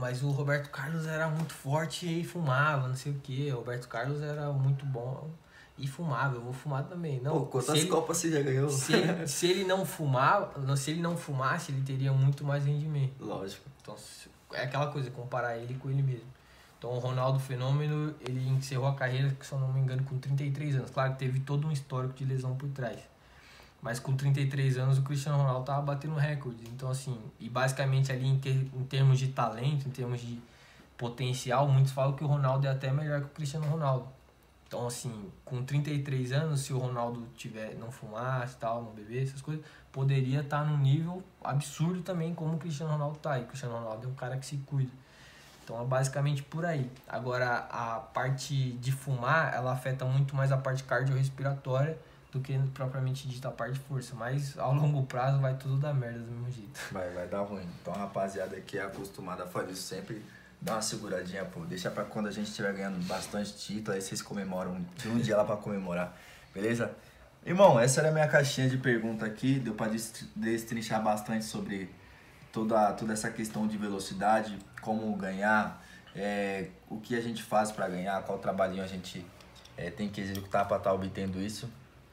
mas o Roberto Carlos era muito forte e fumava, não sei o que. O Roberto Carlos era muito bom e fumava, eu vou fumar também. Não, quantas copas você já ganhou? Se ele não fumasse, ele teria muito mais rendimento. Lógico. Então é aquela coisa, comparar ele com ele mesmo. Então o Ronaldo Fenômeno, ele encerrou a carreira, se eu não me engano, com 33 anos. Claro que teve todo um histórico de lesão por trás. Mas com 33 anos o Cristiano Ronaldo tava batendo recorde. Então assim, e basicamente ali em termos de talento, em termos de potencial, muitos falam que o Ronaldo é até melhor que o Cristiano Ronaldo. Então assim, com 33 anos, se o Ronaldo não fumasse, tal, não bebesse, essas coisas, poderia estar num nível absurdo também como o Cristiano Ronaldo tá. E o Cristiano Ronaldo é um cara que se cuida. Então é basicamente por aí. Agora a parte de fumar, ela afeta muito mais a parte cardiorrespiratória do que propriamente dita a parte de força. Mas ao longo prazo vai tudo dar merda do mesmo jeito. Vai dar ruim. Então a rapaziada que é acostumada a fazer isso sempre, dá uma seguradinha, pô. Deixa pra quando a gente estiver ganhando bastante título, aí vocês comemoram. Tem um dia lá pra comemorar, beleza? Irmão, essa era a minha caixinha de pergunta aqui. Deu pra destrinchar bastante sobre toda essa questão de velocidade, como ganhar, o que a gente faz pra ganhar, qual trabalhinho a gente tem que executar pra estar obtendo isso.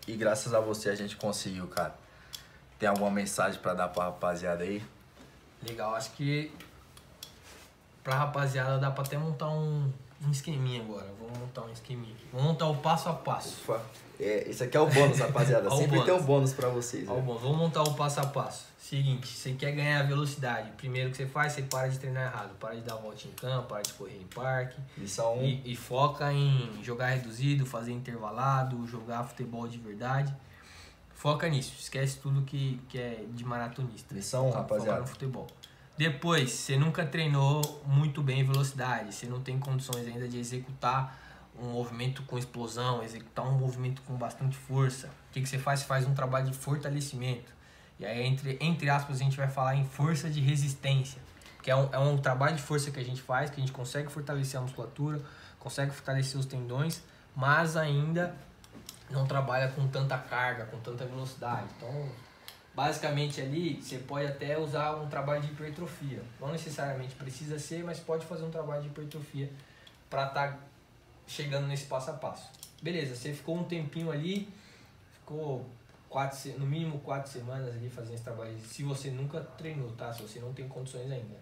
E graças a você a gente conseguiu, cara. Tem alguma mensagem pra dar pra rapaziada aí? Legal, acho que pra rapaziada dá pra até montar um esqueminha agora. Vamos montar um esqueminha aqui. Vamos montar o passo a passo. Ufa. Esse aqui é o bônus, rapaziada. Sempre tem um bônus pra vocês. Vamos montar o passo a passo. Seguinte, você quer ganhar velocidade. Primeiro que você faz, você para de treinar errado. Para de dar volta em campo, para de correr em parque. Lição 1. E foca em jogar reduzido, fazer intervalado, jogar futebol de verdade. Foca nisso. Esquece tudo que é de maratonista. Lição 1, rapaziada. Foca no futebol. Depois, você nunca treinou muito bem velocidade. Você não tem condições ainda de executar um movimento com explosão, executar um movimento com bastante força. O que você faz? Você faz um trabalho de fortalecimento. E aí, entre aspas, a gente vai falar em força de resistência. Que é um trabalho de força que a gente faz, que a gente consegue fortalecer a musculatura, consegue fortalecer os tendões, mas ainda não trabalha com tanta carga, com tanta velocidade. Então, basicamente ali, você pode até usar um trabalho de hipertrofia. Não necessariamente precisa ser, mas pode fazer um trabalho de hipertrofia para estar chegando nesse passo a passo. Beleza, você ficou um tempinho ali, ficou no mínimo 4 semanas ali fazendo esse trabalho. Se você nunca treinou, tá? Se você não tem condições ainda.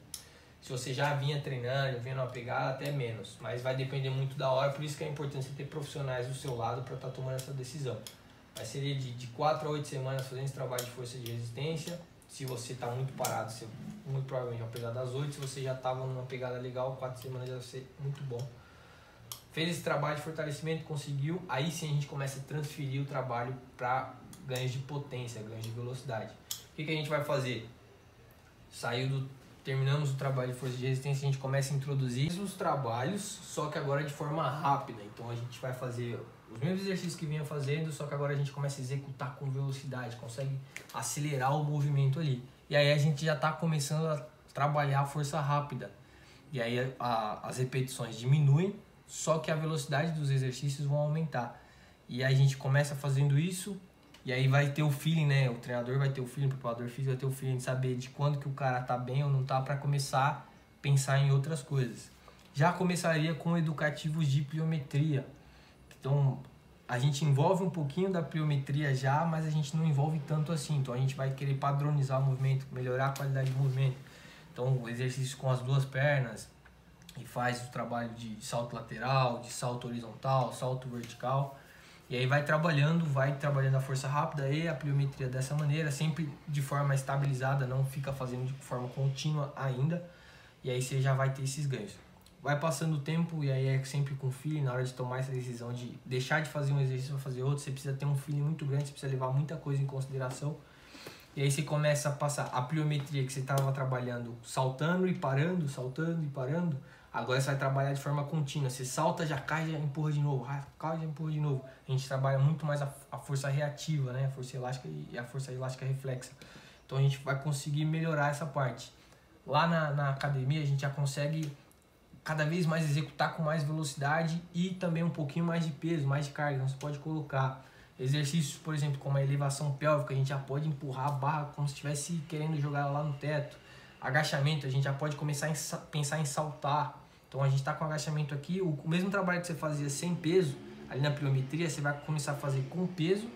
Se você já vinha treinando, vinha numa pegada, até menos. Mas vai depender muito da hora, por isso que é importante você ter profissionais do seu lado para estar tomando essa decisão. Vai ser de 4 a 8 semanas fazendo esse trabalho de força de resistência. Se você está muito parado, você muito provavelmente vai pegar das 8. Se você já estava numa pegada legal, 4 semanas já vai ser muito bom. Fez esse trabalho de fortalecimento, conseguiu, aí sim a gente começa a transferir o trabalho para ganhos de potência, ganhos de velocidade. O que a gente vai fazer? Terminamos o trabalho de força de resistência, a gente começa a introduzir os trabalhos, só que agora de forma rápida. Então a gente vai fazer os mesmos exercícios que vinha fazendo, só que agora a gente começa a executar com velocidade, consegue acelerar o movimento ali. E aí a gente já está começando a trabalhar a força rápida. E aí as repetições diminuem, só que a velocidade dos exercícios vão aumentar. E aí a gente começa fazendo isso, e aí vai ter o feeling, né? O treinador vai ter o feeling, o preparador físico vai ter o feeling de saber de quando que o cara tá bem ou não tá, para começar a pensar em outras coisas. Já começaria com educativos de pliometria. Então, a gente envolve um pouquinho da pliometria já, mas a gente não envolve tanto assim. Então, a gente vai querer padronizar o movimento, melhorar a qualidade do movimento. Então, exercício com as duas pernas, e faz o trabalho de salto lateral, de salto horizontal, salto vertical. E aí vai trabalhando a força rápida e a pliometria dessa maneira, sempre de forma estabilizada, não fica fazendo de forma contínua ainda. E aí você já vai ter esses ganhos. Vai passando o tempo e aí é sempre com feeling, na hora de tomar essa decisão de deixar de fazer um exercício para fazer outro, você precisa ter um feeling muito grande, você precisa levar muita coisa em consideração. E aí você começa a passar a pliometria que você estava trabalhando, saltando e parando, agora você vai trabalhar de forma contínua. Você salta, já cai, já empurra de novo, cai, já empurra de novo. A gente trabalha muito mais a força reativa, né? A força elástica e a força elástica reflexa. Então a gente vai conseguir melhorar essa parte. Lá na academia a gente já consegue cada vez mais executar com mais velocidade e também um pouquinho mais de peso, mais de carga. Então você pode colocar exercícios, por exemplo, como a elevação pélvica, a gente já pode empurrar a barra como se estivesse querendo jogar ela lá no teto. Agachamento, a gente já pode começar a pensar em saltar. Então a gente está com agachamento aqui, o mesmo trabalho que você fazia sem peso, ali na pliometria, você vai começar a fazer com peso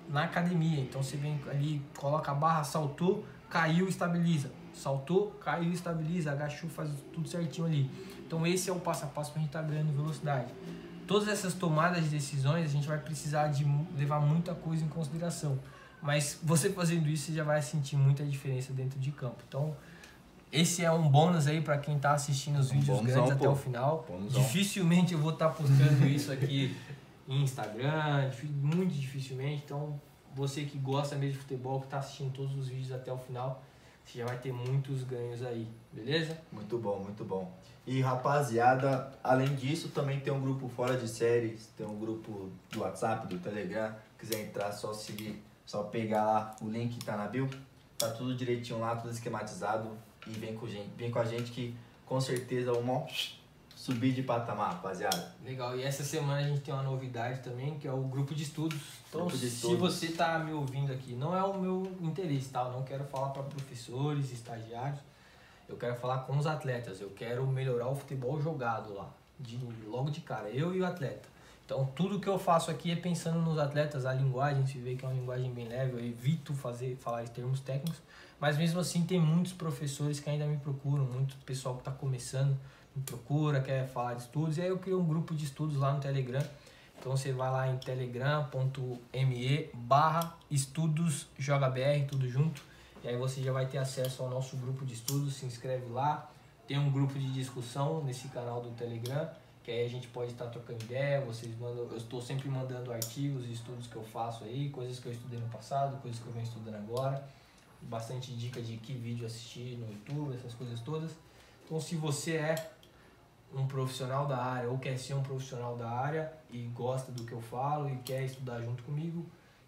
na academia. Então você vem ali, coloca a barra, saltou, caiu, estabiliza. Saltou, caiu, estabiliza, agachou, faz tudo certinho ali. Então esse é o passo a passo para a gente estar ganhando velocidade. Todas essas tomadas de decisões a gente vai precisar de levar muita coisa em consideração. Mas você fazendo isso, você já vai sentir muita diferença dentro de campo. Então esse é um bônus aí para quem está assistindo os vídeos grandes até o final. Dificilmente eu vou estar postando isso aqui em Instagram, muito dificilmente. Então você que gosta mesmo de futebol, que está assistindo todos os vídeos até o final, você já vai ter muitos ganhos aí, beleza? Muito bom, muito bom. E rapaziada, além disso, também tem um grupo fora de séries, tem um grupo do WhatsApp, do Telegram. Quiser entrar, só seguir, só pegar lá o link que tá na bio. Tá tudo direitinho lá, tudo esquematizado. E vem com a gente que com certeza vamos subir de patamar, rapaziada. Legal, e essa semana a gente tem uma novidade também, que é o grupo de estudos. Então, se você tá me ouvindo aqui, não é o meu interesse, tá? Eu não quero falar para professores, estagiários. Eu quero falar com os atletas, eu quero melhorar o futebol jogado lá, logo de cara, eu e o atleta. Então tudo que eu faço aqui é pensando nos atletas, a linguagem, se vê que é uma linguagem bem leve, eu evito falar em termos técnicos, mas mesmo assim tem muitos professores que ainda me procuram, muito pessoal que está começando me procura, quer falar de estudos, e aí eu crio um grupo de estudos lá no Telegram. Então você vai lá em telegram.me/estudosjogabr, tudo junto. E aí você já vai ter acesso ao nosso grupo de estudos, se inscreve lá. Tem um grupo de discussão nesse canal do Telegram, que aí a gente pode estar trocando ideia, vocês mandam, eu estou sempre mandando artigos e estudos que eu faço aí, coisas que eu estudei no passado, coisas que eu venho estudando agora. Bastante dica de que vídeo assistir no YouTube, essas coisas todas. Então se você é um profissional da área ou quer ser um profissional da área e gosta do que eu falo e quer estudar junto comigo,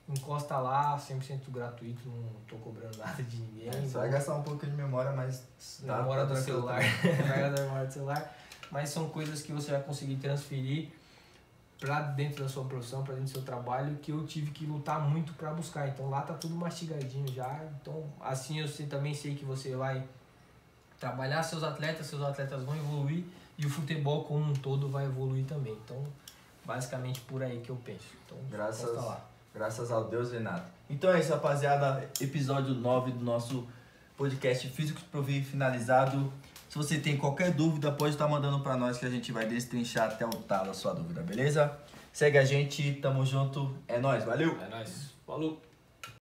encosta lá, 100% gratuito, não tô cobrando nada de ninguém. Só vai gastar um pouco de memória, mas... Memória do celular, vai gastar memória do celular, mas são coisas que você vai conseguir transferir para dentro da sua profissão, para dentro do seu trabalho, que eu tive que lutar muito para buscar. Então lá tá tudo mastigadinho já, então assim eu também sei que você vai trabalhar seus atletas vão evoluir e o futebol como um todo vai evoluir também. Então, basicamente por aí que eu penso. Então, Graças ao Deus, Renato. Então é isso, rapaziada. Episódio 9 do nosso podcast Físico de Provir finalizado. Se você tem qualquer dúvida, pode estar mandando para nós que a gente vai destrinchar até o talo a sua dúvida, beleza? Segue a gente, tamo junto. É nóis, valeu! É nóis, falou!